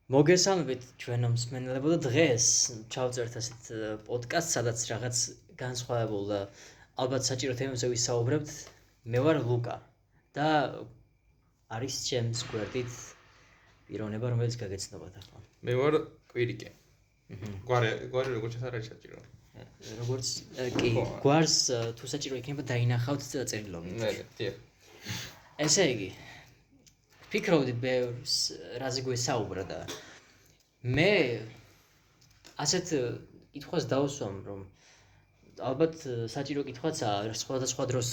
მოგესალმებით ჩვენო მსმენელებო და დღეს ჩავწერთ ასეთ პოდკასტს, სადაც რაღაც განსხვავებულ და ალბათ საჭირო თემებზე ვისაუბრებთ. მე ვარ ლუკა და არის ჩემს გვერდით პიროვნება, რომელიც გაგეცნობათ ახლა. მე ვარ კვირიკე. გვარი როგორც არ არის საჭირო. როგორც კი, გვარს თუ საჭირო იქნება დაინახავთ წერილობით. დიახ. ესე იგი, ფიქრობდი ბევრს რაზე გვესაუბრა და მე ასეთ კითხვას დავსვამ, რომ ალბათ საჭირო კითხვაცაა სხვადასხვა დროს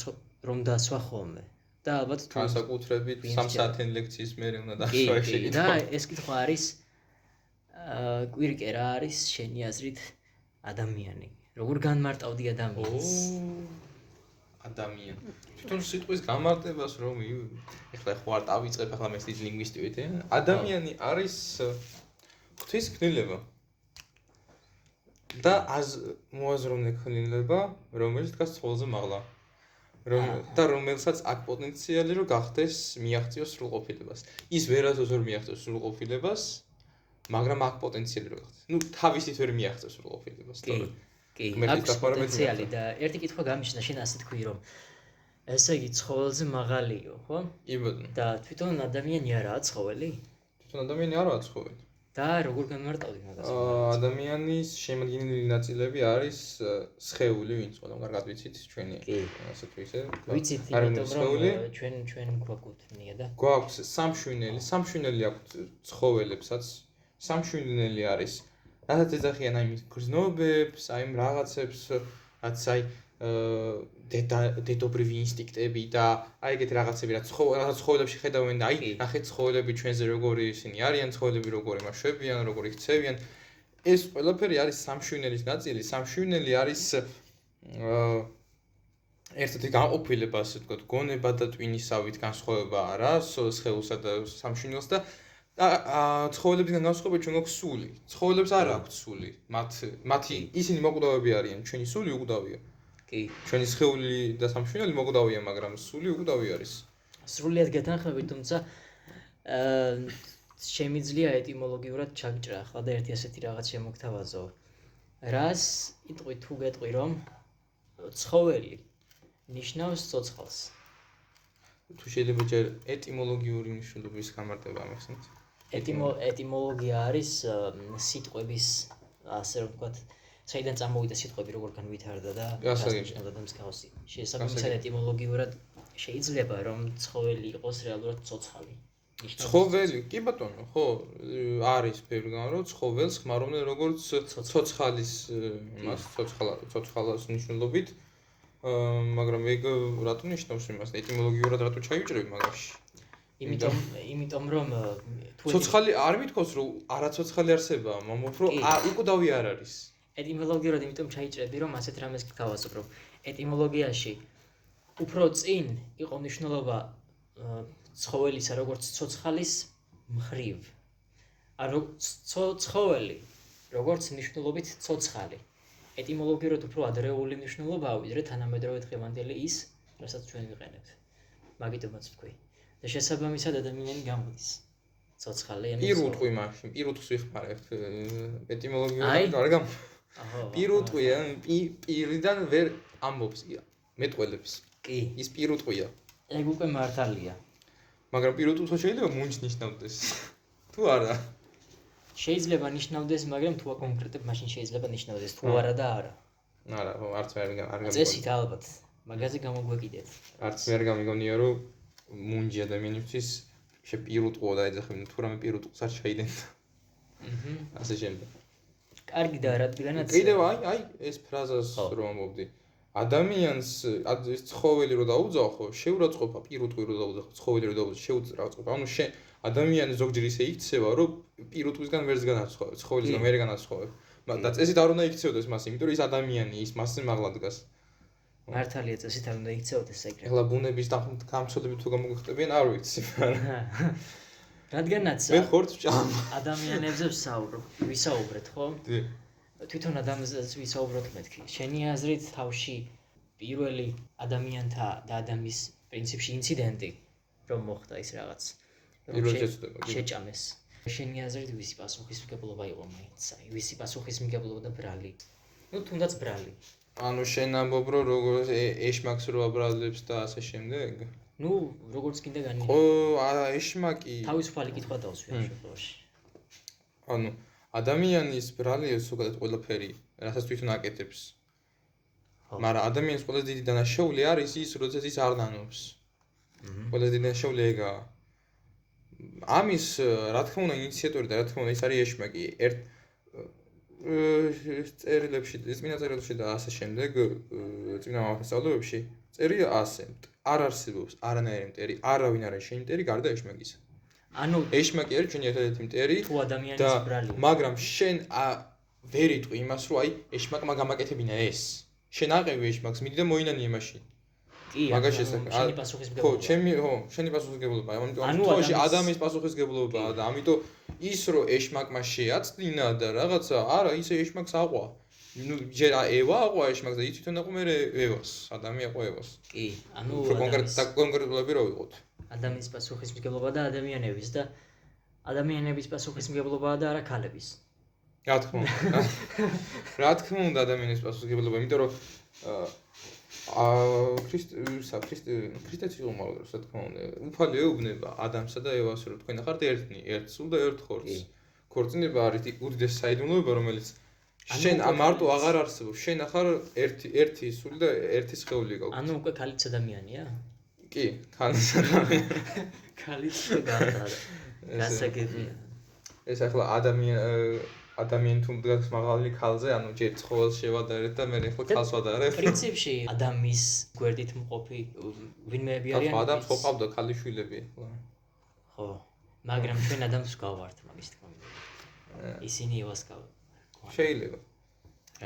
რომ დასვა ხოლმე და ალბათ თუ განსაკუთრებით 3 საათიან ლექციის მერე უნდა დასვა ეს კითხვა. და ეს კითხვა არის კვირიკე, რა არის შენი აზრით ადამიანი? როგორ განმარტავდი ადამიანს? ადამიანი. თვითონ სიტყვის გამარტებას რომ ეხლა ხوار დავიწყებ ახლა მე ის ლინგვისტივით, ადამიანი არის ღვთის ქმნილება. და მოაზროვნე ქმნილება, რომელიც დგას ცხოველზე მაღლა. და რომელსაც აქვს პოტენციალი რომ გახდეს მიაღწიოს სრულყოფილებას. ის ვერასდროს ვერ მიაღწევს სრულყოფილებას, მაგრამ აქვს პოტენციალი რომ გახდეს. თავისით ვერ მიაღწევს სრულყოფილებას, თორე კი, აქვს პოტენციალი და ერთი კითხვა გამიშნა შენ ასე თქვი რომ ესე იგი ცხოველზე მაღალიო, ხო? იბოდნე. და თვითონ ადამიანი არაა ცხოველი? თვითონ ადამიანი არაა ცხოველი. და როგორ განმარტავდი მაგას? ადამიანის შემადგენელი ნაწილები არის სხეული, ვინც ყველამ კარგად ვიცით ჩვენი ასე თუ ისე. ვიცით, იმიტომ რომ ჩვენ გვაქვს და გვაქვს სამშვინელი აქვს ცხოველებსაც. სამშვინელი არის რასაც ეძახიან აი მის გრძნობებს, აი იმ რაღაცებს, რაც აი დედობრივი ინსტინქტები და აი ეგეთი რაღაცები, რაც ცხოველებში ხედავენ და აი ნახეთ ცხოველები ჩვენზე როგორი ისინი არიან, ცხოველები როგორი მაშვებიან, როგორი ქცევიან. ეს ყველაფერი არის სამშვინელის ნაწილი. სამშვინელი არის ერთ-ერთი განყოფილება, ასე ვთქვათ, გონება და ტვინისავით განსხვავება არა, სხეულსა და სამშვინელს და ცხოველებიდან განსხვავებით ჩვენ გვაქვს სული. ცხოველებს არ აქვთ სული. მათი ისინი მოკვდავები არიან, ჩვენი სული უკვდავია. კი. ჩვენი სხეული და სამშვინელი მოკვდავია, მაგრამ სული უკვდავი არის. სრულიად გეთანხმებით, თუმცა შემიძლია ეტიმოლოგიურად ჩაგჭრა ახლა და ერთი ასეთი რაღაც შემოგთავაზო. რას იტყვი თუ გეტყვი რომ ცხოველი ნიშნავს ცოცხალს? თუ შეიძლება ჯერ ეტიმოლოგიური მნიშვნელობის გამარტება ამახსენეთ. ეტიმოლოგია არის სიტყვების, ასე რომ ვთქვათ, საიდან წამოვიდა სიტყვები, როგორ განვითარდა და გასანიშნავდა და მსგავსი. შესაბამისად ეტიმოლოგიურად შეიძლება რომ ცხოველი იყოს რეალურად ცოცხალი. ცხოველი, კი ბატონო, ხო, არის ფერგან რომ ცხოველს ხმარობდნენ როგორც ცოცხალის იმას, ცოცხალას მნიშვნელობით. მაგრამ ეგ რატო ნიშნავს იმას? ეტიმოლოგიურად რატო ჩაივჭრები მაგაში? იმიტომ რომ ცოცხალი არ მithქოს რომ არაცოცხალი არსებაა, მაგრამ უფრო უკვდავი არ არის. ეტიმოლოგიურად იმიტომ ჩაიჭრები რომ ასეთ რამეს გთავაზობ რომ ეტიმოლოგიაში უფრო წინ იყო მნიშვნელობა ცხოველისა როგორც ცოცხალის მხრივ. ანუ ცხოველი როგორც მნიშვნელობით ცოცხალი. ეტიმოლოგიურად უფრო ადრეული მნიშვნელობაა ვიდრე თანამედროვე დღევანდელი ის, რასაც ჩვენ ვიყენებთ. მაგიტომაც ვთქვი. და შესაბამისად ადამიანი გამოდის ცოცხალი. პირუტყვი მაშინ, პირუტყვს ვიხმარებთ ეტიმოლოგიურად არ გამ. პირუტყვია, პირიდან ვერ ამბობს, მეტყველებს. კი. ის პირუტყვია. ეგ უკვე მართალია. მაგრამ პირუტყვს შეიძლება მუნჯს ნიშნავდეს. თუ არა. შეიძლება ნიშნავდეს, მაგრამ თუ აკონკრეტებ, მაშინ შეიძლება ნიშნავდეს თუ არა და არა. არა, არც მე არ გამიგონია. წესით ალბათ, მაგაზე გამოგვეკიდეთ. არც მე არ გამიგონია, რომ მუნჯი ადამიანისთვის შეპირუტყო და ეძახებინა თუ რამე პირუტყვს არ ჩაიდენდა. ასე შემდეგ. კარგი და რადგანაც კიდევ აი ეს ფრაზას რომ ამბობდი. ადამიანს ეს ცხოველი რო დაუძახო, ხო, შეურაცხყოფა პირუტყვი რო დაუძახო, ცხოველი რო დაუძახო, შეურაცხყოფა. ანუ ადამიანი ზოგჯერ ისე იქცევა, რომ პირუტყვისგან ვერც განაცხოვებს, ცხოველისგან ვერ განაცხოვებს. და წესით არ უნდა იქცეოდეს მას, იმიტომ რომ ის ადამიანი, ის მასზე მაღლა დგას. მართალია, წესით არ უნდა იქცეოდეს ეგრე. ეხლა ბუნების გამოცდილებით თუ გამოგვიხტებიან, არ ვიცი, მაგრამ რადგანაც მე ხორცს ვჭამ. ადამიანებზე ვისაუბრეთ, ხო? თვითონ ადამიანზეც ვისაუბროთ მეთქი. შენი აზრით თავში პირველი ადამიანთა და ადამიანის პრინციპში ინციდენტი რომ მოხდა ის რაღაც. პირველი შეცდომა. შეჭამეს. შენი აზრით ვისი პასუხისმგებლობა იყო მაინც? აი, ვისი პასუხისმგებლობა და ბრალი? ну, თუნდაც ბრალი. ანუ შენ ამბობ რომ როგორ ეშმაკს რო აბრალებს და ასე შემდეგ? ну, როგორც კიდე განი. ეშმაკი თავისუფალი კითხვა დავსვი ამ შემთხვევაში. ანუ ადამიანის ბრალია ზოგადად ყველაფერი, რასაც თვითონ აკეთებს. მაგრამ ადამიანის ყველაზე დიდი დანაშაული არის ის, როდესაც ის არ ნანობს. ყველაზე დიდი დანაშაული ეგაა. ამის, რა თქმა უნდა, ინიციატორი და რა თქმა უნდა, ის არის ეშმაკი. წერილებში, წინა წერილებში და ასე შემდეგ, წინა მართლმსავალობებში წერია ასე. არ არსებობს არანაირი მტერი, არავინ არ არის შენი მტერი გარდა ეშმაკისა. ანუ ეშმაკი არის ჩვენი ერთადერთი მტერი თუ ადამიანის ბრალია. მაგრამ შენ ვერ იტყვი იმას, რომ აი ეშმაკმა გამაკეთებინა ეს. შენ აყევი ეშმაკს, მიდი და მოინანიე მაშინ. კი, მაგას შესაძლოა. შენი პასუხისმგებლობა. შენი პასუხისმგებლობაა. ამიტომ ადამიანის პასუხისმგებლობაა და ამიტომ ის რომ ეშმაკმა შეაცდინა და რაღაცა, არა, ისე ეშმაკს აყვა. ну, ჯერ ევა აყვა ეშმაკს და ის თვითონ აყვა მე ევას, ადამიანი აყვა ევას. კი, ანუ კონკრეტულად რო ვიყოთ. ადამიანის პასუხისმგებლობა და ადამიანების და ადამიანების პასუხისმგებლობაა და არა ქალების. რა თქმა უნდა. რა თქმა უნდა ადამიანის პასუხისმგებლობა, იმიტომ რომ ქრისტეც იყო მაგრამ რა თქმა უნდა უფალი ეუბნება ადამსა და ევას რომ თქვენ ახართ ერთნი, ერთ სულ და ერთ ხორცს. ქორწინება არის უდიდესი საიდუმლოება, რომელიც შენ მარტო აღარ არსებობს. შენ ახარ ერთი სული და ერთი სხეული გაქვს. ანუ უკვე ქალიც ადამიანია? კი, ქალიც ადამიანი. ქალიც გარდა. გასაგებია. ეს ახლა ადამიანი თუ მდგას მაღალი ქალზე, ანუ ჯერ ცხოველს შევადარეთ და მე ახლა ქალს ვადარებ. პრინციპში ადამიანის გვერდით მყოფი ვინმეები არიან? ადამიანს ხო ყავდა ქალიშვილები. ხო, მაგრამ ჩვენ ადამიანს გავართ მაგის თქმა უნდა. ისინი ევას გავართ. შეიძლება.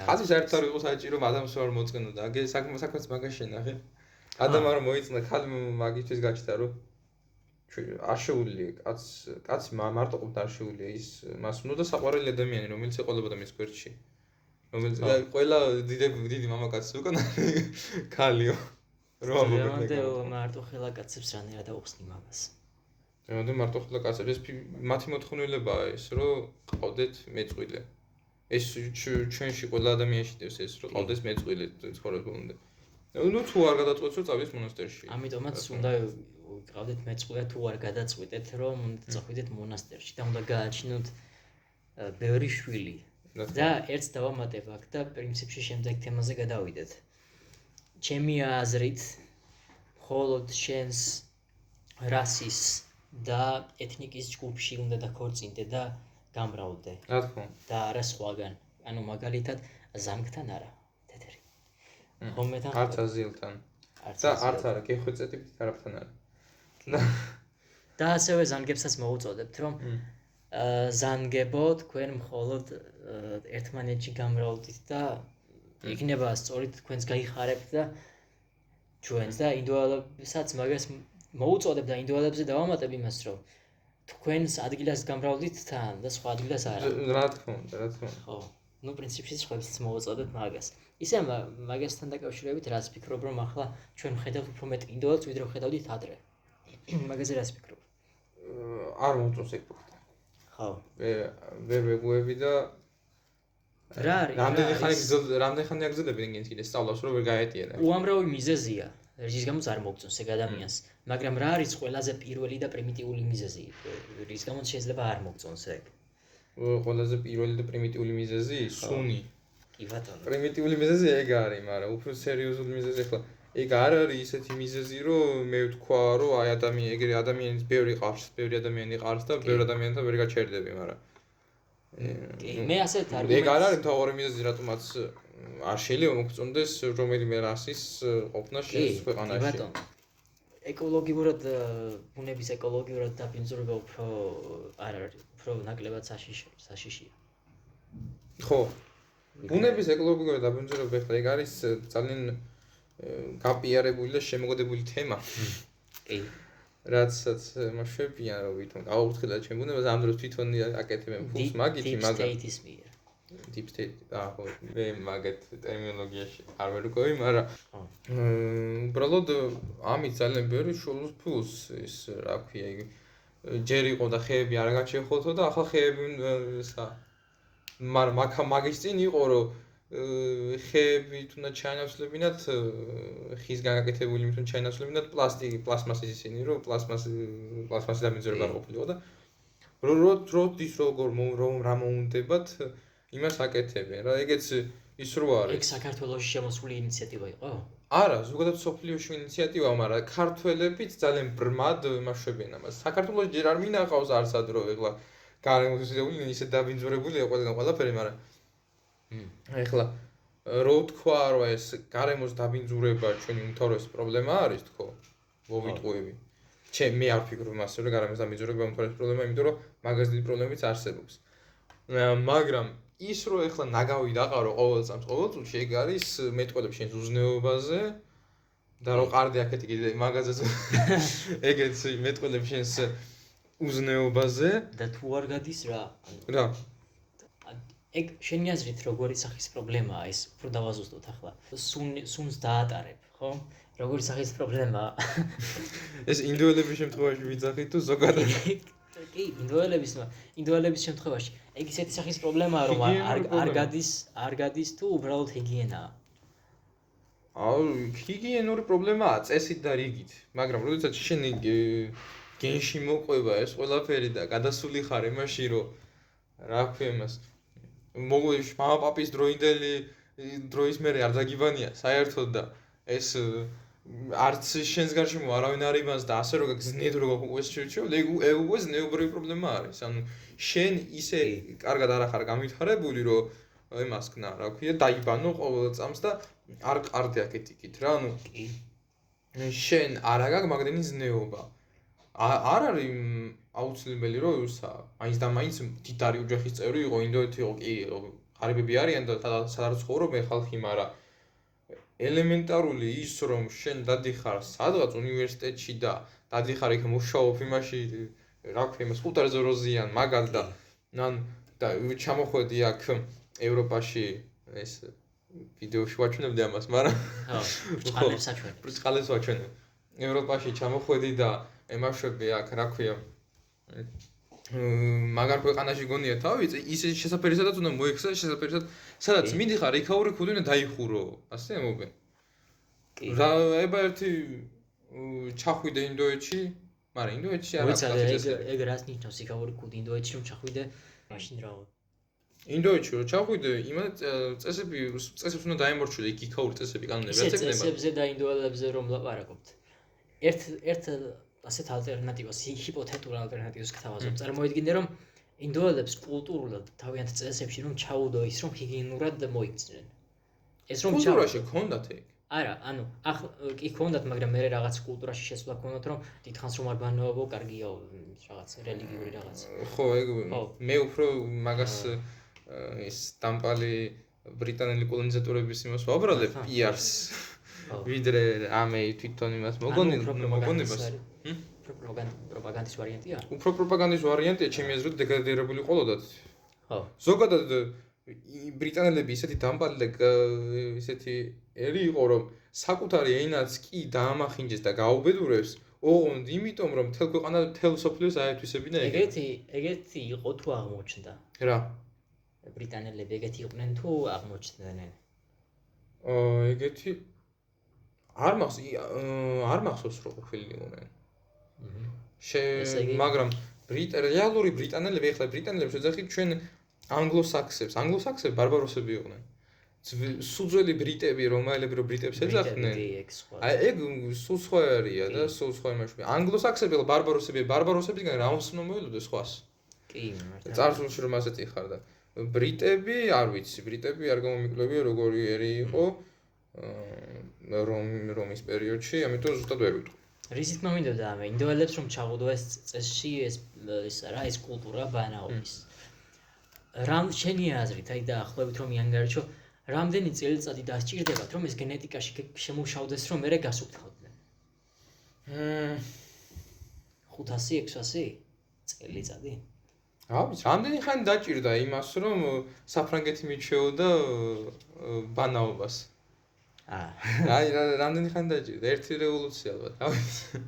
ხაზი საერთოდ არ იყო საჭირო ადამიანს არ მოწყენო და აგე საქმეც მაგას შენახე. ადამიან არ მოიწნა ქალი მაგისთვის გაჩნდა რომ აშეულია კაცი მარტო ყოფდა აშეულია ის მას უნდა საყვარელი ადამიანი რომელიც ეყოლებოდა მის გვერდში. რომელიც ყველა დიდი მამაკაცი უკან ქალიო. რომ ამბობენ მარტო ხელა კაცებს რანერა დაუხსნი მაგას. რანერა მარტო ხელა კაცებს მათი მოთხოვნილებაა ეს რომ ყავდეთ მეწყვილე. ეს ჩვენში ყველა ადამიანში დევს ეს რომ ყავდეს მეწყვილე ცხოვრებამდე. ну თუ არ გადაწყვეტს რომ წავიდეს მონასტერში. ამიტომაც უნდა ყავდეთ მეწყვილე თუ არ გადაწყვეტეთ რომ უნდა წახვიდეთ მონასტერში და უნდა გააჩინოთ ბევრი შვილი. და ერთს დავამატებ აქ და პრინციპში შემდეგ თემაზე გადავიდეთ. ჩემი აზრით მხოლოდ შენს რასის და ეთნიკის ჯგუფში უნდა დაქორწინდე და გამრავლდე. რა თქმა უნდა. და არა სხვაგან. ანუ მაგალითად ზანგთან არა, თეთრი. ხომეთან არც აზილთან. და არც არა, გეხვეწეთით არაფერთან არა. და ასევე ზანგებსაც მოუწოდებთ, რომ ზანგებო თქვენ მხოლოდ ერთმანეთში გამრავლდით და იქნება სწორედ თქვენს გაიხარებთ და ჩვენს და ინდოელებსაც მაგას მოუწოდებ და ინდოელებზე დავამატებ იმას, რომ თქვენს ადგილას გამრავლდით თან და სხვა ადგილას არა. რა თქმა უნდა, რა თქმა უნდა. ხო. ну, პრინციპში სხვაებსაც მოუწოდებ მაგას. ისე მაგასთან დაკავშირებით რას ფიქრობ, რომ ახლა ჩვენ ხედავთ უფრო მეტ ინდოელს, ვიდრე ხედავდით ადრე. მაგაზე რას ფიქრობ? არ მომწონს ეგ ფაქტი. ხო. ვერ ვეგუები და რა არის? რამდენი ხანი აგზელებენ ինგენს კიდე სწავლავს რომ ვერ გაეტიერა. უამრავი მიზეზია. რის გამოც არ მოგწონს ეგ ადამიანს. მაგრამ რა არის ყველაზე პირველი და პრიმიტიული მიზეზი? რის გამოც შეიძლება არ მოგწონს ეგ? ყველაზე პირველი და პრიმიტიული მიზეზი სუნი. კი ბატონო. პრიმიტიული მიზეზი ეგ არის, მაგრამ უფრო სერიოზული მიზეზი ახლა ეგ არ არის ისეთი მიზეზი, რომ მე ვთქვა, რომ აი ეგრე ადამიანის ბევრი ადამიანი ყარს და ბევრი ადამიანთან ვერ გაჩერდები, მაგრამ კი, მე ასეთ არგუმენტს ეგ არ არის მთავარი მიზეზი, რატომაც არ შეიძლება მოგწონდეს რომელიმე რასის ყოფნა შენს ქვეყანაში. კი ბატონო. ეკოლოგიურად ბუნების ეკოლოგიურად დაბინძურება უფრო არ არის, უფრო ნაკლებად საშიშია. ხო. ბუნების ეკოლოგიურად დაბინძურება ხა ეგ არის ძალიან გაპიარებული და შემოგოდებული თემა. კი. რაცაც მაშვებიან რომ ვითომ გაუხსნილა ჩემ ბუნებას ამ დროს თვითონ აკეთებენ ფულს მაგითი მაგრამ deep state ხო მე მაგეთ ტერმინოლოგიაში არ ვერგოი მაგრამ უბრალოდ ამით ძალიან ბევრი შულს ფულს ის რა ქვია იგი ჯერ იყო და ხეები არ გაჩეხოთო და ახლა ხეები მაგის წინ იყო რომ ხეები თუნდაც ჩაინაცვლებინათ ხის გაკეთებული იმით რომ ჩაინაცვლებინათ პლასმასის ისინი რომ პლასმასის დამიძვრება ყოფილიყო და როდის რომ რა მოუნდებათ იმას აკეთებენ რა ეგეც ის რო არის ეგ საქართველოში შემოსული ინიციატივა იყო? არა, ზოგადად სოფლიოში ინიციატივაა, მაგრამ ქართველებიც ძალიან ბრმად იმაშვებიან ამას. საქართველოში ჯერ არ მინახავს არც ადრო, ეხლა გარემოსებული ისე დაბინძურებულია ყველაფერი, მაგრამ ეხლა რო თქვა რომ ეს გარემოს დაბინძურება ჩვენი უმთავრესი პრობლემა არის თქო, მოვიტყვევი. მე არ ვფიქრობ მასე რომ გარემოს დაბინძურება უმთავრესი პრობლემა, იმიტომ რომ მაგას დიდი პრობლემებიც არსებობს. მაგრამ ის რო ეხლა ნაგავი დაყარო ყოველ წელს ეგ არის მეტყველებს შენს უზნეობაზე და რო ყარდი აქეთ კიდე მაგაზეც ეგეც მეტყველებს შენს უზნეობაზე და თუ არ გადის რა რა ეგ შენი აზრით როგორი სახის პრობლემაა ეს უფრო დავაზუსტოთ ახლა სუნს დაატარებ ხო როგორი სახის პრობლემაა ეს ინდოელების შემთხვევაში ვიძახით თუ ზოგადად კი ინდოელების შემთხვევაში ეგ ისეთი სახის პრობლემაა რომ არ გადის თუ უბრალოდ ჰიგიენაა ჰიგიენური პრობლემაა წესით და რიგით მაგრამ როდესაც შენი გენში მოყვება ეს ყველაფერი და გადასული ხარ იმაში რომ რა ქვია იმას მოგოიშ მამაპაპის დროის მერე არ დაგიბანია საერთოდ და ეს არც შენს გარშემო არავინ არ იმას და ასე რომ გზნედ რო გაგუესჩიო ეგ ზნეობრივი პრობლემა არის ანუ შენ ისე კარგად არ ახარ გამითხარებული რომ იმას ქნა რა ქვია დაიბანო ყოველ წამს და არ ყარდი აქეთ იქით რა ანუ შენ არ აგაგ მაგდენი ზნეობა არ არის აუცილებელი რომ მაინც და მაინც დიდარი ოჯახის წევრი იყო ინდოეთი იყო კი ღარიბები არიან და სადაც ცხოვრობენ ხალხი მაგრამ ელემენტარული ის რომ შენ დადიხარ სადღაც უნივერსიტეტში და დადიხარ იქ მუშაობ იმაში რა ქვია იმას ხუთარზე როზიან მაგალ და და ჩამოხვედი აქ ევროპაში ეს ვიდეოში ვაჩვენებდი ამას მაგრამ ბრწყალებს ვაჩვენებ ევროპაში ჩამოხვედი და ემაშვები აქ რა ქვია მაგარ ქვეყანაში გონია თავი ის შესაძლებელად უნდა მოიქცა შესაძლებელად სადაც მიდიხარ იქაური ხუდი უნდა დაიხურო ასე მოგე რა ება ერთი ჩახვიდე ინდოეთში მაგრამ ინდოეთში არ აქვს ეგ რას ნიშნავს იქაური ხუდი ინდოეთში რომ ჩახვიდე მაშინ რაო ინდოეთში რომ ჩახვიდე იმად წესებს უნდა დაემორჩილო იქ იქაური წესები კანონები რაც ეკნება წესებზე და ინდოელებზე რომ ლაპარაკობთ ერთ ასეთ ალტერნატივას ჰიპოთეტურ ალტერნატივას გთავაზობ. წარმოიდგინე რომ ინდოელებს კულტურულად თავიანთ წესებში რომ ჩაუდო ის რომ ჰიგიენურად მოიქცნენ. ეს რომ კულტურაში ქონდათ ეგ? არა, ანუ კი ქონდათ, მაგრამ მე რაღაც კულტურაში შესვლა ქონდათ რომ დიდხანს რომ არ ბანაობო, კარგია რაღაც რელიგიური რაღაც. ხო, ეგ მე უფრო მაგას ის დამპალი ბრიტანელი კოლონიზატორების იმას ვაბრალებ პიარს. ვიდრე ამე თვითონ იმას მოგონებას პროპაგანდის ვარიანტია? უფრო პროპაგანდის ვარიანტია, ჩემი აზრით დეგრადირებული ყოლოდათ. ხო. ზოგადად ბრიტანელები ისეთი დამპალი და ისეთი ერი იყო, რომ საკუთარი ენაც კი დაამახინჯეს და გაუბედურებს, ოღონდ იმიტომ, რომ მთელ ქვეყანა მთელ სოფლიოს აერთვისებინა ეგეთი იყო თუ აღმოჩნდა? რა? ბრიტანელები ეგეთი იყვნენ თუ აღმოჩნდნენ? ეგეთი არ მახსოვს რო ყოფილიყვნენ. მაგრამ რეალური ბრიტანელები ახლა ბრიტანელებს შეძახით ჩვენ ანგლოსაქსები ბარბაროსები იყვნენ. სუძველი ბრიტები რომაელები რო ბრიტებს ეძახდნენ. ეგ სულ სხვა არია და სულ სხვა იმაში. ანგლოსაქსები ბარბაროსებისგან რა მოსნო მოელოდე სხვას. კი, მართლა. წარსულში რომ ასეთი ხარ და ბრიტები არ ვიცი, ბრიტები არ გამომიკლებია როგორი ერი იყო. რომის პერიოდში, ამიტომ ზუსტად ვერ ვიტყვი. რისით მომინდოდა ამ ინდოელებს რომ ჩაუდო ეს წესში ეს კულტურა ბანაობის. რამ შენი აზრით, აი დაახლოებით რომ იანგარიჩო, რამდენი წელიწადი დასჭირდებათ რომ ეს გენეტიკაში შემუშავდეს რომ მერე გასუფთავდნენ? 500-600 წელიწადი? რა ვიცი, რამდენი ხანი დაჭირდა იმას რომ საფრანგეთი მიჩეოდა ბანაობას? აი რამდენი ხანი დაჭირდა? ერთი რევოლუცია ალბათ, რა ვიცი.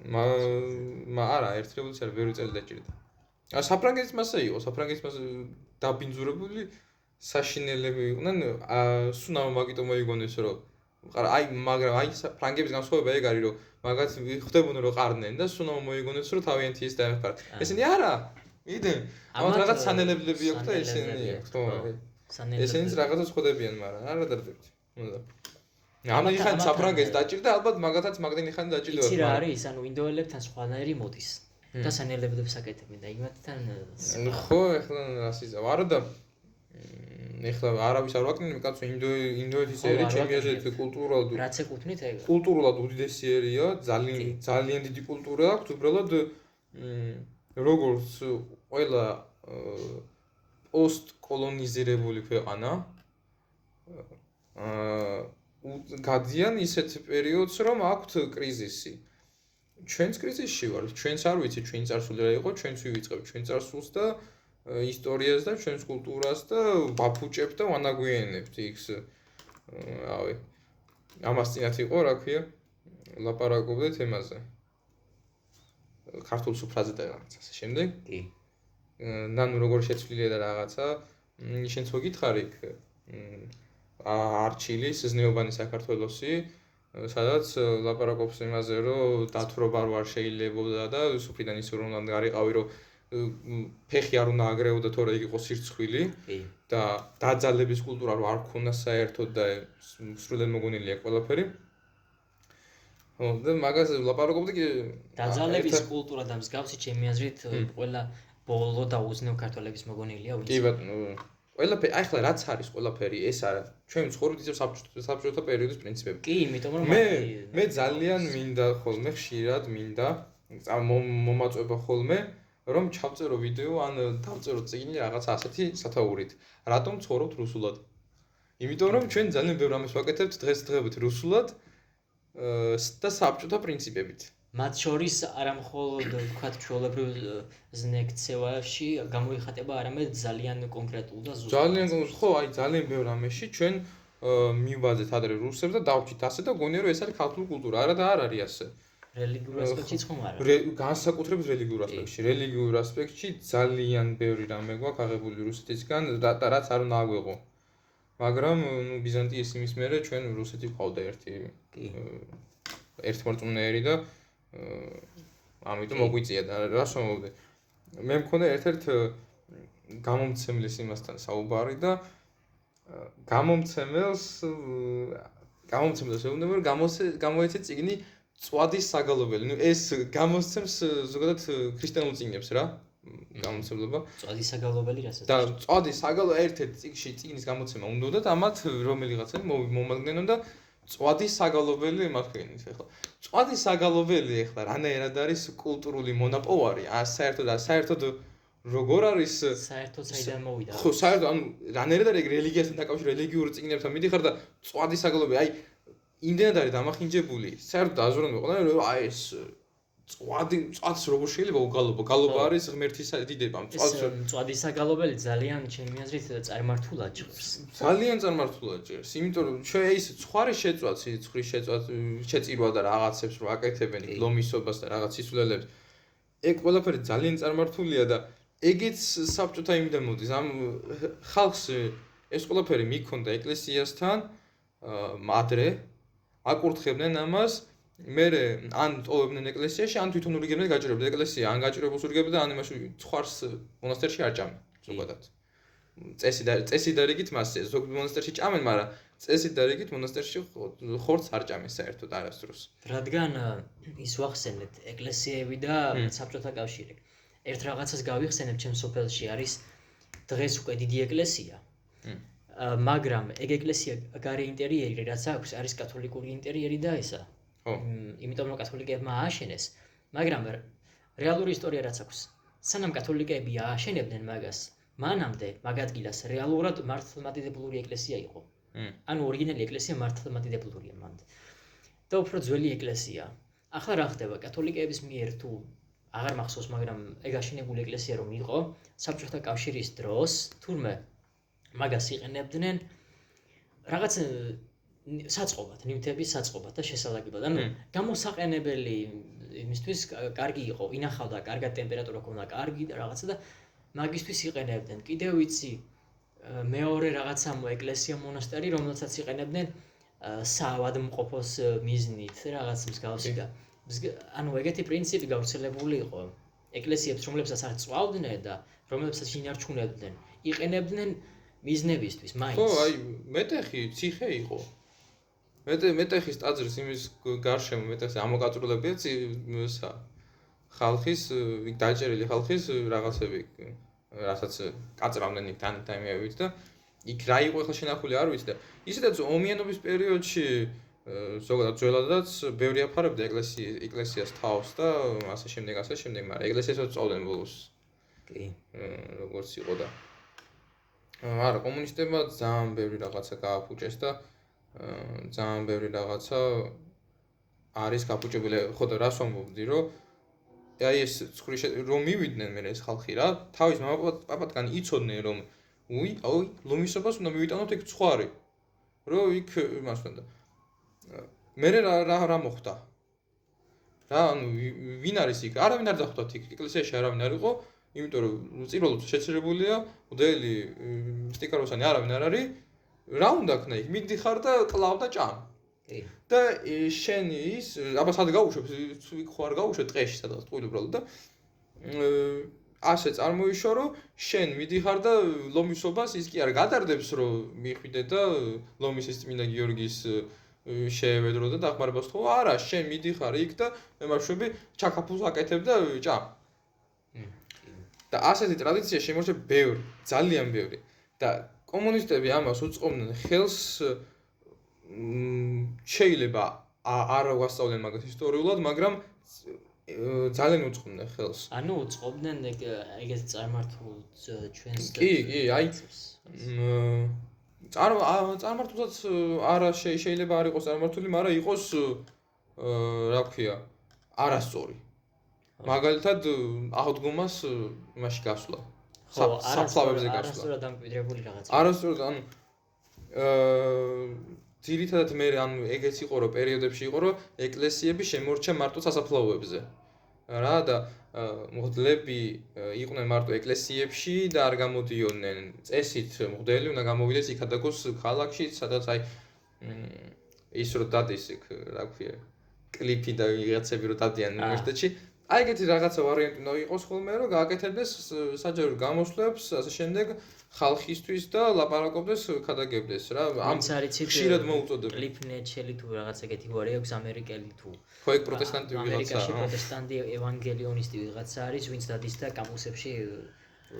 არა, ერთ რევოლუციას ვერ წელი დაჭირდა. საფრანგეთის მასე იყო, საფრანგეთის მასე დაბინძურებული საშინელები იყვნენ, სუნამ მაგიტო მოიგონეს რომ მაგრამ ფრანგების განსხვავება ეგ არის რომ მაგათ ხვდებოდნენ რომ ყარდნენ და სუნამ მოიგონეს რომ თავიანთი ის დაეხმარა. ესენი არა, იდენ. ამათ რაღაც სანელებლები აქვს და ესენი აქვს, ხო? ესენიც რაღაცას ხვდებიან, მაგრამ არა დარდებთ. მოდა. ამით ხან საფრანგეთს დაჭირდა, ალბათ მაგათაც მაგდენი ხანი დაჭირდა. იცი რა არის, ანუ ინდოელებთან სხვანაირი მოდის. და სანელებლებს აკეთებენ და იმათთან ხო, ეხლა რასიზა. არა და ეხლა არავის არ ვაკნინებ, კაცო, ინდოეთის ერი ჩემი აზრით კულტურულად რაც ეკუთვნით ეგ. კულტურულად უდიდესი ერია, ძალიან დიდი კულტურა აქვს, უბრალოდ როგორც ყველა პოსტკოლონიზირებული ქვეყანა გადიან ისეთ პერიოდს, რომ აქვთ კრიზისი. ჩვენც კრიზისში ვართ, ჩვენც არ ვიცით, ჩვენი წარსული რა იყო, ჩვენც ვივიწყებთ ჩვენ წარსულს და ისტორიას და ჩვენს კულტურას და ვაფუჭებთ და ვანაგვიანებთ იქს. რავი. ამას წინათ იყო, რა ქვია, ლაპარაკობდეთ ემაზე. ქართულ სუფრაზე და რაღაცა ასე შემდეგ. კი. ნანუ როგორ შეცვლილია და რაღაცა, შენც მოგითხარი იქ არჩილის ზნეობანი საქართველოსი, სადაც ლაპარაკობს იმაზე, რომ დათვრობა არ შეიძლებოდა და სუფრიდან ისე რომ უნდა გარიყავი, რომ ფეხი არ უნდა აგრეოდა თორე იქ იყო სირცხვილი და დაძალების კულტურა რო არ ქონდა საერთოდ და სრულად მოგონილია ყველაფერი. ხო და მაგას ლაპარაკობდი კი დაძალების კულტურა და მსგავსი ჩემი აზრით ყველა ბოლო და უზნეო ქართველების მოგონილია ვინც. კი ბატონო. ყველაფერი, აი ხლა რაც არის ყველაფერი, ეს არა. ჩვენ ცხოვრობთ ისევ საბჭოთა პერიოდის პრინციპები. კი, იმიტომ რომ მე ძალიან მინდა ხოლმე ხშირად მინდა მომაწვება ხოლმე რომ ჩავწერო ვიდეო ან დავწერო წიგნი რაღაც ასეთი სათაურით. რატომ ცხოვრობთ რუსულად? იმიტომ რომ ჩვენ ძალიან ბევრ ამას ვაკეთებთ დღესდღეობით რუსულად და საბჭოთა პრინციპებით. მათ შორის არა მხოლოდ ვთქვათ ჩვეულებრივ ზნექცევაში გამოიხატება, არამედ ძალიან კონკრეტულ და ზუსტ. ძალიან ხო, აი ძალიან ბევრ ამაში ჩვენ მივბაძეთ ადრე რუსებს და დავჭით ასე და გონია რომ ეს არის ქართული კულტურა. არა და არ არის ასე. რელიგიურ ასპექტშიც ხომ არა? განსაკუთრებით რელიგიურ ასპექტში. რელიგიურ ასპექტში ძალიან ბევრი რამე გვაქვს აღებული რუსეთისგან და რაც არ უნდა აგვეღო. მაგრამ ნუ ბიზანტიის იმის მერე ჩვენ რუსეთი ყავდა ერთი მორწმუნეერი და ამიტომ მოგვიწია და რას ვამბობდი. მე მქონდა ერთ-ერთ გამომცემლის იმასთან საუბარი და გამომცემელს ეუბნება რომ გამოეცე წიგნი წვადის საგალობელი. ნუ ეს გამოსცემს ზოგადად ქრისტიანულ წიგნებს რა. გამომცემლობა. წვადის საგალობელი რასაც. და წვადის საგალობელი ერთ-ერთ წიგნის გამოცემა უნდა და ამათ რომელიღაცა მომაგნენონ და წვადის საგალობელი მაქენით ახლა. წვადის საგალობელი ახლა რანაირად არის კულტურული მონაპოვარი? საერთოდ როგორ არის საერთოდ საიდან მოვიდა? ხო, საერთოდ ანუ რანაირად არის რელიგიასთან დაკავშირებული რელიგიური წიგნებთან მიდიხარ და წვადის საგალობელი, აი იმდენად არის დამახინჯებული, საერთოდ აზროვნებო ყველა რომ აი ეს წვადს როგორ შეიძლება უგალობა? გალობა არის ღმერთის დიდება. წვადის საგალობელი ძალიან ჩემი აზრით წარმართულად ჭირს. ძალიან წარმართულად ჭირს, იმიტომ რომ ჩვენ ის ცხარი შეწვაც, ცხვრის შეწირვა და რაღაცებს რო აკეთებენ ლომისობას და რაღაც სისულელებს. ეგ ყველაფერი ძალიან წარმართულია და ეგეც საბჭოთა იმიდან მოდის. ამ ხალხს ეს ყველაფერი მიქონდა ეკლესიასთან ადრე აკურთხებდნენ ამას მერე ან ტოვებდნენ ეკლესიაში, ან თვითონ ურიგებდნენ გაჭირებდნენ ეკლესია, ან გაჭირებულს ურიგებდნენ, ან იმაში ცხარს მონასტერში არ ჭამენ ზოგადად. წესი და რიგით მასე ზოგ მონასტერში ჭამენ, მაგრამ წესი და რიგით მონასტერში ხორცს არ ჭამენ საერთოდ არასდროს. რადგან ის ვახსენეთ ეკლესიები და საბჭოთა კავშირი. ერთ რაღაცას გავიხსენებ ჩემს სოფელში არის დღეს უკვე დიდი ეკლესია. მაგრამ ეგ ეკლესია გარე ინტერიერი რაც აქვს არის კათოლიკური ინტერიერი და ესა. იმიტომ რომ კათოლიკეებმა ააშენეს, მაგრამ რეალური ისტორია რაც აქვს. სანამ კათოლიკეები ააშენებდნენ მაგას, მანამდე მაგ ადგილას რეალურად მართლმადიდებლური ეკლესია იყო. ანუ ორიგინალი ეკლესია მართლმადიდებლურია მანდ. და უფრო ძველი ეკლესია. ახლა რა ხდება კათოლიკეების მიერ თუ აღარ მახსოვს, მაგრამ ეგ აშენებული ეკლესია რომ იყო, საბჭოთა კავშირის დროს თურმე მაგას იყენებდნენ რაღაც საწყობად, ნივთების საწყობად და შესალაგებლად. ანუ გამოსაყენებელი იმისთვის კარგი იყო, ინახავდა, კარგად ტემპერატურა ჰქონდა, კარგი და რაღაცა და მაგისთვის იყენებდნენ. კიდევ ვიცი მეორე რაღაცა ეკლესია მონასტერი, რომელსაც იყენებდნენ საავადმყოფოს მიზნით, რაღაც მსგავსი და ანუ ეგეთი პრინციპი გავრცელებული იყო. ეკლესიებს, რომლებსაც არ წვავდნენ და რომლებსაც ინარჩუნებდნენ, იყენებდნენ მიზნებისთვის, მაინც. ხო, აი, მეტეხი ციხე იყო. მეტეხის ტაძრის იმის გარშემო მეტეხის ამოკაწურებია ხალხის, იქ დაჭერილი ხალხის რაღაცები, რასაც კაწრავდნენ იქ თანამედროვეობით და იქ რა იყო ახლა შენახული არ ვიცი და ისედაც ომიანობის პერიოდში ზოგადად ძველადაც ბევრი აფარებდა ეკლესიას თავს და ასე შემდეგ, მაგრამ ეკლესიასაც წავდნენ ბოლოს. კი. როგორც იყო და არა, კომუნისტებმა ძალიან ბევრი რაღაცა გააფუჭეს და ძალიან ბევრი რაღაცა არის გაფუჭებული. ხო და რას ვამბობდი, რომ აი ეს ცხვრის რომ მივიდნენ მე ეს ხალხი რა, თავის მამაპაპატგან იცოდნენ რომ ლომისობას უნდა მივიტანოთ იქ ცხვარი. რომ იქ იმას უნდა. მე რა მოხდა? რა, ანუ ვინ არის იქ? არავინ არ დახვდათ იქ, ეკლესიაში არავინ არ იყო, იმიტომ რომ წიროლობთ შეცრებულია, მოდელი სტიკაროსანი არავინ არ არის. რა უნდა ქნა იქ? მიდიხარ და კლავ და ჭამ. კი. და შენ ის, აბა სად გაუშვებ? იქ ხო არ გაუშვებ ტყეში სადღაც ტყუილ უბრალოდ და ასე წარმოიშვა რომ შენ მიდიხარ და ლომისობას ის კი არ გადარდებს რომ მიხვიდე და ლომის ის წმინდა გიორგის შეევედრო და დახმარებას თქო არა შენ მიდიხარ იქ და მემარშვები ჩაკაფულს აკეთებ და ჭამ. და ასეთი ტრადიცია შემორჩა ბევრი, ძალიან ბევრი. და კომუნისტები ამას უწყობდნენ ხელს შეიძლება არ ვასწავლენ მაგას ისტორიულად, მაგრამ ძალიან უწყობდნენ ხელს. ანუ უწყობდნენ ეგეთ წარმართულ ჩვენს კი, აი წარმართულსაც არა შეიძლება არ იყოს წარმართული, მაგრამ იყოს რა ქვია, არასწორი. მაგალითად აღდგომას იმაში გასვლა. საფლავებზე გასვლა. არასწორად დამკვიდრებული რაღაცა. არასწორად, ანუ ძირითადად მე ანუ ეგეც იყო რომ პერიოდებში იყო რომ ეკლესიები შემორჩა მარტო სასაფლაოებზე. რა და მღვდლები იყვნენ მარტო ეკლესიებში და არ გამოდიოდნენ წესით მღვდელი უნდა გამოვიდეს იქადაგოს ქალაქში, სადაც აი ის რო დადის იქ რა ქვია კლიპი და ვიღაცები რო დადიან უნივერსიტეტში. აი ეგეთი რაღაცა ვარიანტი უნდა იყოს ხოლმე რომ გააკეთებდეს საჯარო გამოსვლებს, ასე შემდეგ ხალხისთვის და ლაპარაკობდეს, ქადაგებდეს რა. ამ ხშირად მოუწოდებ. კლიფნეჩელი თუ რაღაც ეგეთი გვარი აქვს ამერიკელი თუ. ხო ეგ პროტესტანტი ვიღაცა. ამერიკაში პროტესტანტი ევანგელიონისტი ვიღაცა არის, ვინც დადის და კამპუსებში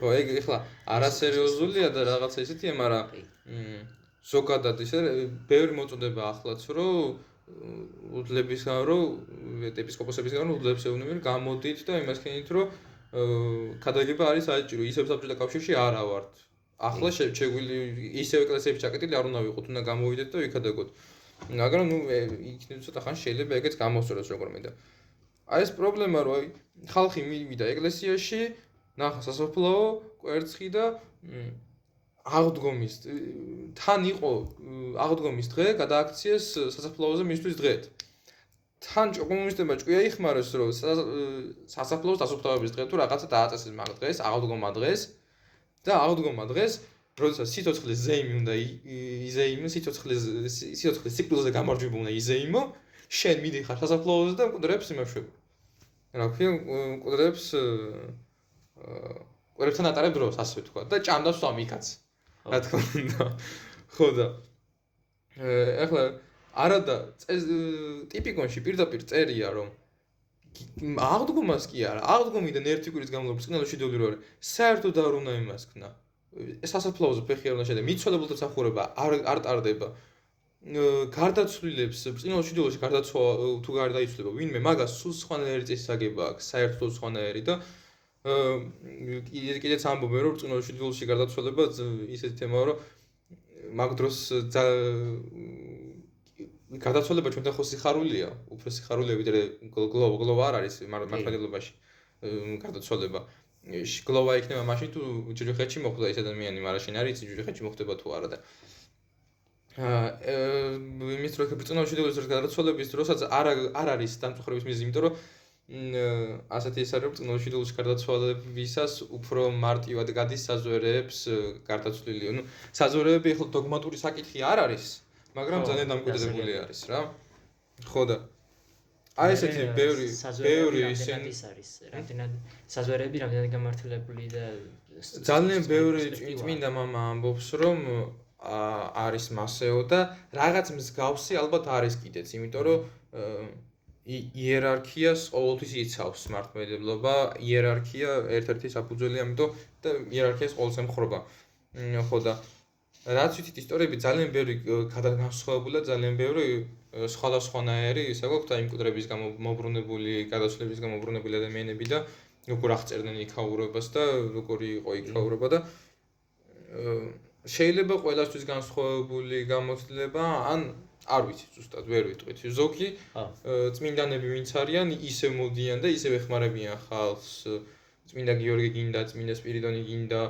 ხო ეგ ეხლა არასერიოზულია და რაღაცა ისეთია, მაგრამ ზოგადად ისე ბევრი მოწოდება ახლაც რომ უდლებისგან რომ ეპისკოპოსებისგან რომ უდლებს ეუბნებიან გამოდით და იმას ქენით რომ ქადაგება არის საჭირო ისევ საბჭოთა კავშირში არა ვართ. ახლა შეგვიძლია ისევ ეკლესიებში ჩაკეტილი არ უნდა ვიყოთ, უნდა გამოვიდეთ და ვიქადაგოთ. მაგრამ ნუ იქნებ ცოტა ხანს შეიძლება ეგეც გამოსწოროს როგორმე და აი ეს პრობლემა რომ აი ხალხი მივიდა ეკლესიაში, ნახა სასაფლაო, კვერცხი და აღდგომის თან იყო აღდგომის დღე გადააქციეს სასაფლაოზე მისთვის დღეთ. თან კომუნისტებმა ჭკვია იხმარეს რომ სასაფლაოს დასუფთავების დღე თუ რაღაცა დააწესეს მაგ დღეს, აღდგომა დღეს და აღდგომა დღეს, როდესაც სიცოცხლის ზეიმი უნდა იზეიმო, სიცოცხლის ციკლზე გამარჯვება უნდა იზეიმო, შენ მიდიხარ სასაფლაოზე და მკვდრებს იმაშვებ. რა ქვია, მკვდრებთან ატარებ დროს, ასე ვთქვა და ჭამდა სვამი კაც. რა თქმა უნდა. ხო და ეხლა არადა ტიპიკონში პირდაპირ წერია რომ აღდგომას კი არა, აღდგომიდან ერთი კვირის განმავლობაში წინალში დული რო არის. საერთოდ არ უნდა იმას ქნა. სასაფლაოზე ფეხი არ უნდა შედა, მიცვალებულთა სახურება არ ტარდება. გარდაცვლილებს წინალში დულში გარდაცვა თუ გარდაიცვლება ვინმე, მაგას სულ სხვანაირი წესისაგება აქვს, საერთოდ სხვანაირი და კიდეც ამბობენ რომ წინალში დულში გარდაცვალება ისეთი თემაა რომ მაგ დროს გადაცვალება ჩვენთან ხო სიხარულია, უფრო სიხარულია ვიდრე გლოვა არ არის მართლმადიდებლობაში გადაცვალება. გლოვა იქნება მაშინ თუ ჯვიხეთში მოხვდა ეს ადამიანი, მაგრამ შენ არ იცი ჯვიხეთში მოხდება თუ არა და იმის რო ბრწყინვალე შვიდობის დროს გადაცვალების დროსაც არ არის დამწუხრების მიზეზი, იმიტომ რომ ასეთი ეს არის ბრწყინვალე შვიდობის გადაცვალებისას უფრო მარტივად გადის საზვერეებს გარდაცვლილი. ნუ საზვერეები ახლა დოგმატური საკითხი არ არის, მაგრამ ძალიან დამკვიდრებული არის რა. ხო და აი ესეთი ბევრი ისინი არის, რამდენად საზვერეები რამდენად გამართლებული და ძალიან ბევრი წმინდა მამა ამბობს, რომ არის მასეო და რაღაც მსგავსი ალბათ არის კიდეც, იმიტომ რომ იერარქიას ყოველთვის იცავს მართლმადიდებლობა, იერარქია ერთ-ერთი საფუძველი, ამიტომ და იერარქიას ყოველთვის ემხრობა. ხო და რაც ვიცით ისტორიები ძალიან ბევრი განსხვავებულა, ძალიან ბევრი სხვადასხვანაირი, ისე გვაქვს აი იმ კუдрების გამო მოbrunებული, გადაცვლების გამო მოbrunებული ადამიანები და როგორ აღწერდნენ იქაურობას და როგორი იყო იქაურობა და შეიძლება ყველასთვის განსხვავებული გამოცდილება, ან არ ვიცი ზუსტად, ვერ ვიტყვით. ზოგი წმინდანები ვინც არიან, ისევ მოდიან და ისევ ეხმარებიან ხალხს. წმინდა გიორგი გინდა, წმინდა სპირიდონი გინდა,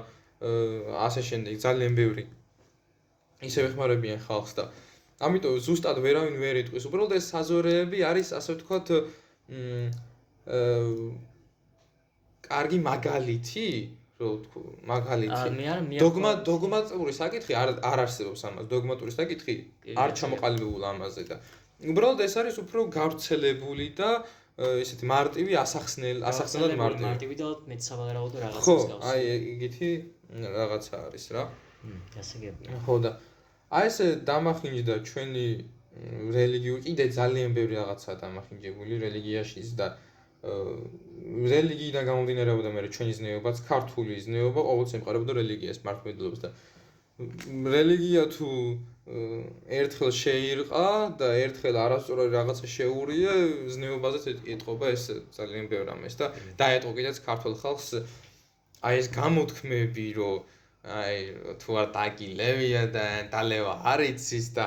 ასე შემდეგ, ძალიან ბევრი. ისევ ეხმარებიან ხალხს და ამიტომ ზუსტად ვერავინ ვერ იტყვის. უბრალოდ ეს საზვერეები არის, ასე ვთქვათ, კარგი მაგალითი, რო ვთქვა, მაგალითი. დოგმატური საკითხი არ არსებობს ამას. დოგმატური საკითხი არ ჩამოყალიბებულა ამაზე და უბრალოდ ეს არის უფრო გავრცელებული და ესეთი მარტივი ასახსნელად მარტივი და მეც სავარაუდო რაღაცა ხო, აი ეგეთი რაღაცა არის რა. გასაგებია. ხო და აი ესე დამახინჯდა ჩვენი რელიგიური კიდე ძალიან ბევრი რაღაცაა დამახინჯებული რელიგიაშიც და რელიგიიდან გამომდინარეობდა მე ჩვენი ზნეობაც, ქართული ზნეობა ყოველთვის ემყარებოდა რელიგიას, მართლმადიდებლობას და რელიგია თუ ერთხელ შეირყა და ერთხელ არასწორად რაღაცა შეურია, ზნეობაზეც ეტყობა ეს ძალიან ბევრ ამას და დაეტყო კიდეც ქართულ ხალხს აი ეს გამოთქმები, რომ აი თუ არ დაგილევია და დალევა არ იცის და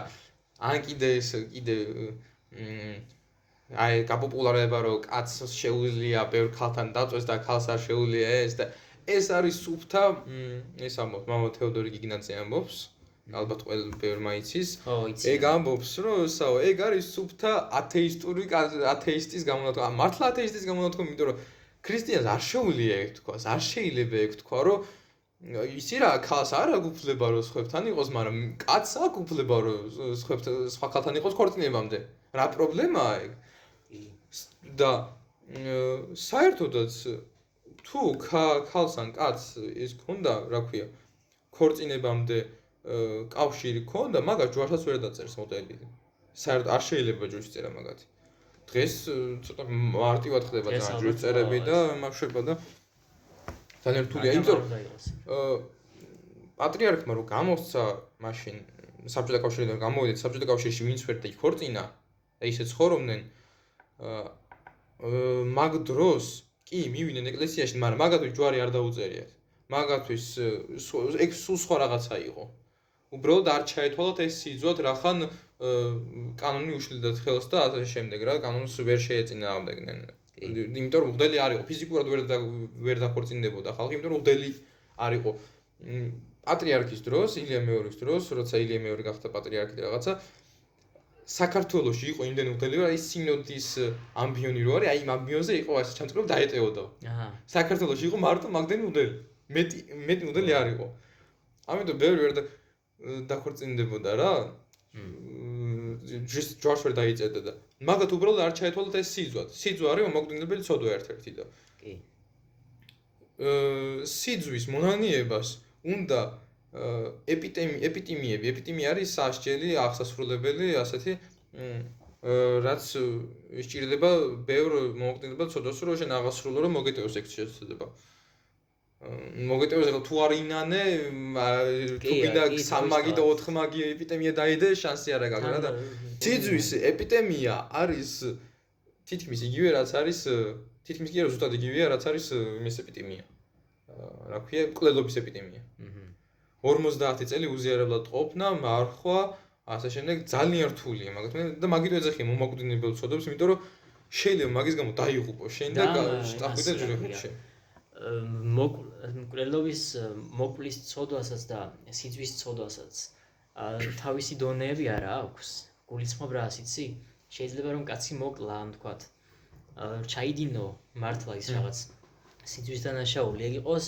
ან კიდე აი გაპოპულარება რომ კაცს შეუძლია ბევრ ქალთან დაწვეს და ქალს არ შეუძლია ეს და ეს არის სუფთა ეს ამბობს მამა თეოდორი გიგნაძე ამბობს ალბათ ყველა ბევრმა იცის ეგ ამბობს რომ ეგ არის სუფთა ათეისტის გამონათქვა მართლა ათეისტის გამონათქვა იმიტომ რომ ქრისტიანს არ შეუძლია ეგ თქვას არ შეიძლება ეგ თქვა რომ ისი რა ქალს არ აქვს უფლება რომ სხვებთან იყოს მაგრამ კაცს აქვს უფლება რომ სხვა ქალთან იყოს ქორწინებამდე რა პრობლემაა ეგ და საერთოდაც თუ ქალს ან კაცს ის ქონდა, რა ქვია, ქორწინებამდე კავშირი ქონდა, მაგას ჯვარსაც ვერ დაწერს მოდელი. საერთოდ არ შეიძლება ჯვრის წერა მაგათი. დღეს ცოტა მარტივად ხდება ძალიან ჯვრის წერები და მახშება და ძალიან რთულია, იმიტომ პატრიარქმა რომ გამოსცა მაშინ საბჭოთა კავშირიდან გამოვიდა საბჭოთა კავშირში ვინც ვერ დაიქორწინა და ისე ცხოვრობდნენ მაგ დროს კი მივიდნენ ეკლესიაში, მაგრამ მაგათვით ჯვარი არ დაუწერიათ. მაგათვით ეგ სულ სხვა რაღაცა იყო. უბრალოდ არ ჩაეთვალათ ეს სიძვათ, რახან კანონი უშლიდათ ხელს და ასე შემდეგ რა, კანონს ვერ შეეწინააღმდეგნენ. იმიტომ რომ მღვდელი არ იყო, ფიზიკურად ვერ დაქორწინდებოდა ხალხი, იმიტომ რომ მღვდელი არ იყო. პატრიარქის დროს, ილია მეორის დროს, როცა ილია მეორე გახდა პატრიარქი და რაღაცა საქართველოში იყო იმდენი მღვდელი, რომ აი სინოდის ამბიონი რო არის, აი იმ ამბიონზე იყო ასე ჩამწკრივ დაეტეოდა. საქართველოში იყო მარტო მაგდენი მღვდელი. მეტი მღვდელი არ იყო. ამიტომ ბევრი ვერ დაქორწინდებოდა რა. ჯვარს ვერ დაიწერდა და მაგათ უბრალოდ არ ჩაეთვალათ ეს სიძვათ. სიძვა არის მომაკვდინებელი ცოდვა ერთ-ერთი და კი. სიძვის მონანიებას უნდა ეპიტიმიები არის სასჯელი აღსასრულებელი ასეთი რაც ისჭირდება ბევრ მომაკვდინებელ ცოდვას რომ შენ აღასრულო რომ მოგეტევოს ეგ შეცდება მოგეტევოს თუ არ ინანე თუ გინდა 3 მაგი და 4 მაგი ეპიტემია დაიდე შანსი არ აქვს რა და სიძვის ეპიტემია არის თითქმის იგივე რაც არის თითქმის კი არა ზუსტად იგივეა რაც არის იმის ეპიტემია რა ქვია მკვლელობის ეპიტემია 50 წელი უზიარებლად ყოფნა, მარხვა, ასე შემდეგ ძალიან რთულია მაგათმე და მაგით ეძახია მომაკვდინებელ ცოდვებს, იმიტომ რომ შეიძლება მაგის გამო დაიღუპო შენ და წახვიდე ჯგუფში. მკვლელობის მოკლის ცოდვასაც და სიძვის ცოდვასაც თავისი დონეები არა აქვს. გულისხმობ რას იცი? შეიძლება რომ კაცი მოკლა, ან თქვათ, ჩაიდინო მართლა ის რაღაც სიძვის დანაშაული ეგ იყოს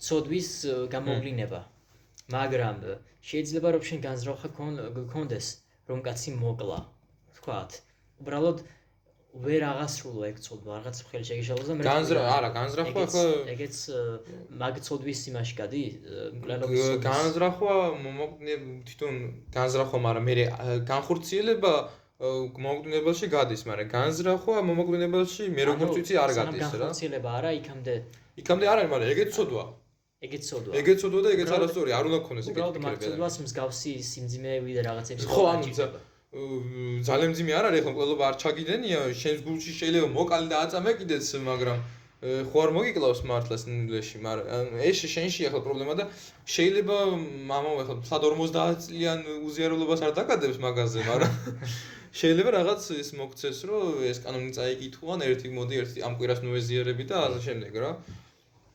ცოდვის გამოვლინება. მაგრამ შეიძლება რომ შენ განზრახვა გქონდეს რომ კაცი მოკლა, თქვათ. უბრალოდ ვერ აღასრულო ეგ ცოდვა, რაღაც ხელი შეგიშალოს და განზრახვა ხო ეგეც მაგ ცოდვის იმაში გადი, მკვლელობის განზრახვა თვითონ განზრახვა, მაგრამ მე განხორციელება მომაკვდინებელში გადის, მაგრამ განზრახვა მომაკვდინებელში მე როგორც ვიცი არ გადის რა. განხორციელება არა იქამდე არ არის, მაგრამ ეგეც ცოდვა. ეგეც ცოდვა და ეგეც არასწორი, არ უნდა გქონდეს ეგეთი უბრალოდ მაგ ცოდვას მსგავსი სიმძიმეები და რაღაცები ხო, ანუ ძალიან მძიმე არ არის, ხო მკვლელობა არ ჩაგიდენია, შენს გულში შეიძლება მოკალი და აწამე კიდეც, მაგრამ ხო არ მოგიკლავს მართლა სინამდვილეში, მაგრამ ეს შენში ახლა პრობლემა და შეიძლება მამაო ახლა 50 წლიან უზიარულობას არ დაკადებს მაგაზე, მაგრამ შეიძლება რაღაც ის მოგცეს, რომ ეს კანონი წაიკითხულან ერთი მოდი ერთი ამ კვირას ნუეზიერები და ასე შემდეგ რა.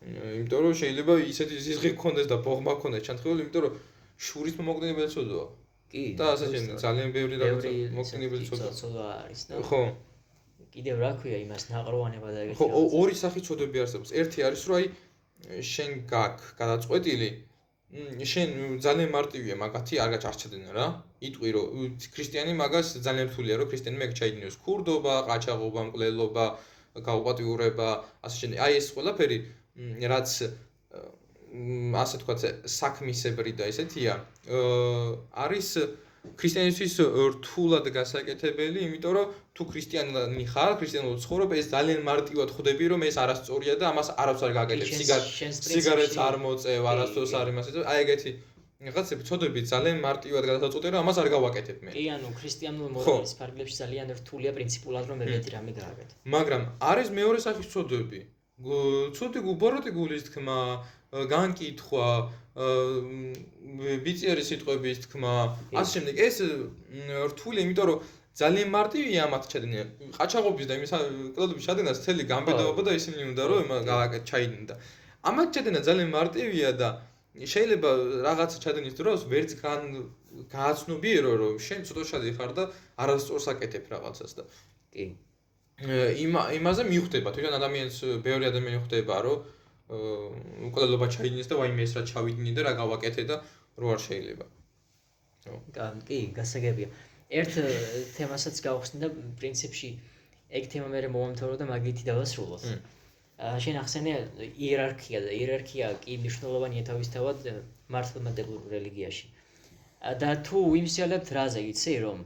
იმიტომ რომ შეიძლება ისეთი ზიზღი გქონდეს და ბოღმა გქონდეს ჩანთქებული, იმიტომ რომ შურის მომაკვდინებელი ცოდვაა. კი. და ასე შემდეგ ძალიან ბევრი რაღაცა მომაკვდინებელი ცოდვა არის და ხო. კიდევ რა ქვია იმას ნაყროვანება და ეგეთი. ხო, ორი სახის ცოდვები არსებობს. ერთი არის რომ აი შენ გაქვს გადაწყვეტილი შენ ძალიან მარტივია მაგათი არ გაჩარჩედნენ რა. იტყვი რომ ქრისტიანი მაგას ძალიან რთულია რომ ქრისტიანი მაგ ჩაიდინოს ქურდობა, ყაჩაღობა, მკვლელობა, გაუპატიურება, ასე შემდეგ. აი ეს ყველაფერი რაც ასე თქვა საქმისებრი და ესეთია არის ქრისტიანისთვის რთულად გასაკეთებელი, იმიტომ რომ თუ ქრისტიანი ხარ, ქრისტიანულ ცხოვრობ, ეს ძალიან მარტივად ხვდები, რომ ეს არასწორია და ამას არავის არ გაკეთებს. სიგარეტს არ მოწევ, არასდროს არ იმას ეწევ. აი ეგეთი რაღაცები ცოდვები ძალიან მარტივად გადაწყვეტე, რომ ამას არ გავაკეთებ მე. კი, ანუ ქრისტიანულ მორალის ფარგლებში ძალიან რთულია პრინციპულად რომ ეგეთი რამე გააკეთო. მაგრამ არის მეორე სახის ცოდვები. ცუდი გუბაროტი გულის თქმა, განკითხვა, ბიწიერი სიტყვების თქმა, ასე შემდეგ. ეს რთულია, იმიტომ რომ ძალიან მარტივია ამათ ჩადენა. ყაჩაღობის და იმის კლოდების ჩადენას მთელი გამბედაობა და ისინი უნდა რომ ჩაიდნენ და ამათ ჩადენა ძალიან მარტივია და შეიძლება რაღაც ჩადენის დროს ვერც გააცნობიერო რომ შენ ცოტა შადი ხარ და არასწორს აკეთებ რაღაცას და კი. იმაზე მიხვდება თვითონ ადამიანს ბევრი ადამიანი ხვდება რომ მკვლელობა ჩაიდინეს და ვაიმე ეს რა ჩავიდინე და რა გავაკეთე და რო არ შეიძლება. კი, გასაგებია. ერთ თემასაც გავხსნი და პრინციპში ეგ თემა მე მომამთავრო და მაგითი დავასრულოთ. შენ ახსენე იერარქია და იერარქია კი მნიშვნელოვანია თავისთავად მართლმადიდებლურ რელიგიაში. და თუ ვიმსიალებთ რაზე იცი რომ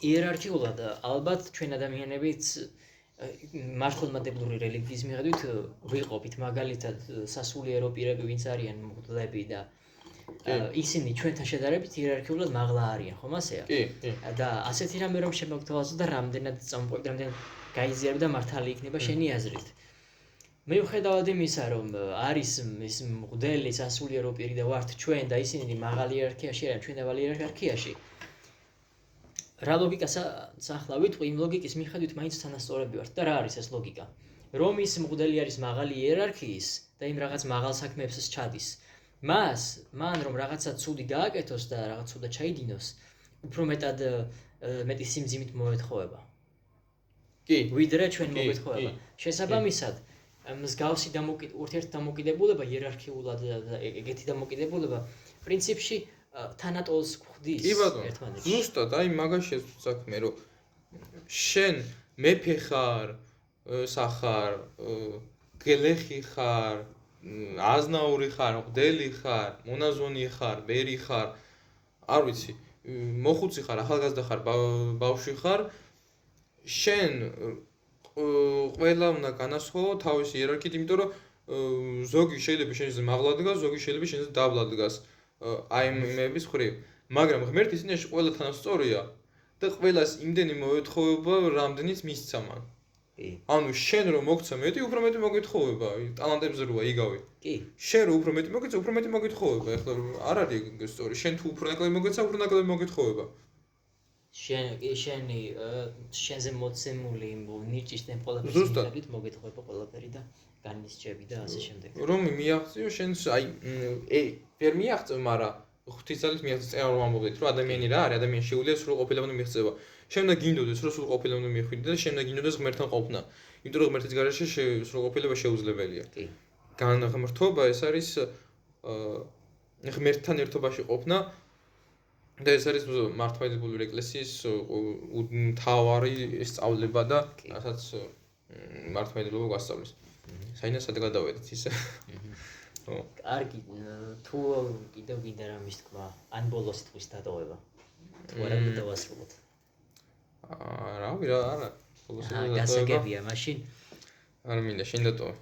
იერარქიულად ალბათ ჩვენ ადამიანებიც მართლმადიდებლური რელიგიის მიხედვით ვიყოფით მაგალითად სასულიერო პირები ვინც არიან მღვდლები და ისინი ჩვენთან შედარებით იერარქიულად მაღლა არიან, ხომ ასეა? კი. და ასეთი რამე რომ შემოგთავაზო და რამდენად წამყვები, რამდენად გაიზიარება და მართალი იქნება შენი აზრით. მიუხედავად იმისა, რომ არის ის მღვდელი სასულიერო პირი და ვართ ჩვენ და ისინი მაღალ იერარქიაში არიან, ჩვენ დაბალ იერარქიაში. რა ლოგიკას ახლა ვიტყვი, იმ ლოგიკის მიხედვით მაინც თანასწორები ვართ და რა არის ეს ლოგიკა? რომ ის მღვდელი არის მაღალი იერარქიის და იმ რაღაც მაღალ საქმეებს ჩადის. მან რომ რაღაცა ცუდი გააკეთოს და რაღაც ცუდა ჩაიდინოს, უფრო მეტი სიმძიმით მოეთხოვება. კი, ვიდრე ჩვენ მოეთხოვება. შესაბამისად, მსგავსი ურთიერთდამოკიდებულება იერარქიულად და ეგეთი დამოკიდებულება პრინციპში თანატოლს გვხდის ერთმანეთში. ზუსტად, აი მაგაშია საქმე, რომ შენ მეფე ხარ, სახარ, გლეხი ხარ, აზნაური ხარ, მღვდელი ხარ, მონაზონი ხარ, ბერი ხარ, არ ვიცი, მოხუცი ხარ, ახალგაზრდა ხარ, ბავშვი ხარ, შენ ყველა უნდა განასხვაო თავისი იერარქიით, იმიტომ რომ ზოგი შეიძლება შენზე მაღლა დგას, ზოგი შეიძლება შენზე დაბლა დგას. აი იმების ხრივ, მაგრამ ღმერთის წინაშე ყველა თანასწორია და ყველას იმდენი მოეთხოვება, რამდენიც მისცა მან. კი. ანუ შენ რომ მოგცა მეტი, უფრო მეტი მოგეთხოვება, ტალანტებზე როა იგავი. კი. შენ რომ უფრო მეტი მოგეცა, უფრო მეტი მოგეთხოვება. ეხლა არ არის ეგ სწორი. შენ თუ უფრო ნაკლები მოგეცა, უფრო ნაკლები მოგეთხოვება. შენზე მოცემული ნიჭის და ყველაფერით მოგეთხოვება ყველაფერი და განისჭები და ასე შემდეგ. რომ მიაღწიო შენს, აი ვერ მიაღწევ, მაგრამ ღვთის ძალით მიაღწევა რომ ამბობდით რომ ადამიანი რა არის ადამიანი შეუძლია სრულყოფილად მიიღწევა შემდეგ გინდოდეს რომ სრულყოფილად მიხვიდე და შემდეგ გინდოდეს ღმერთთან ყოფნა იმიტომ რომ ღმერთის გარეშე სრულყოფილება შეუძლებელია კი განღმრთობა ეს არის ღმერთთან ერთობაში ყოფნა და ეს არის მართლმადიდებლური ეკლესიის მთავარი სწავლება და რასაც მართლმადიდებლობა გასწავლის საინას სად გადავედით ისე კარგი თუ კიდევ გინდა რამის თქვა ან ბოლოს სიტყვის დატოვება თუ არა გადავასრულოთ რავი რა არა ბოლოს სიტყვის დატოვება გასაგებია მაშინ არ მინდა შენ დატოვე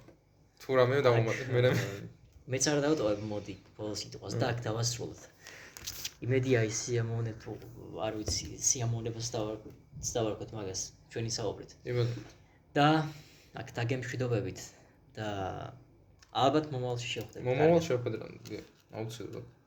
თუ რამე დავუმატებ მეც არ დავტოვებ მოდი ბოლოს სიტყვას და აქ დავასრულოთ იმედია ის სიამოვნე თუ არ ვიცი სიამოვნებას დავარქვათ მაგას ჩვენი საუბრით და აქ დაგემშვიდობებით და ალბათ მომავალში შევხვდებით მომავალში შევხვდებით აუცილებლად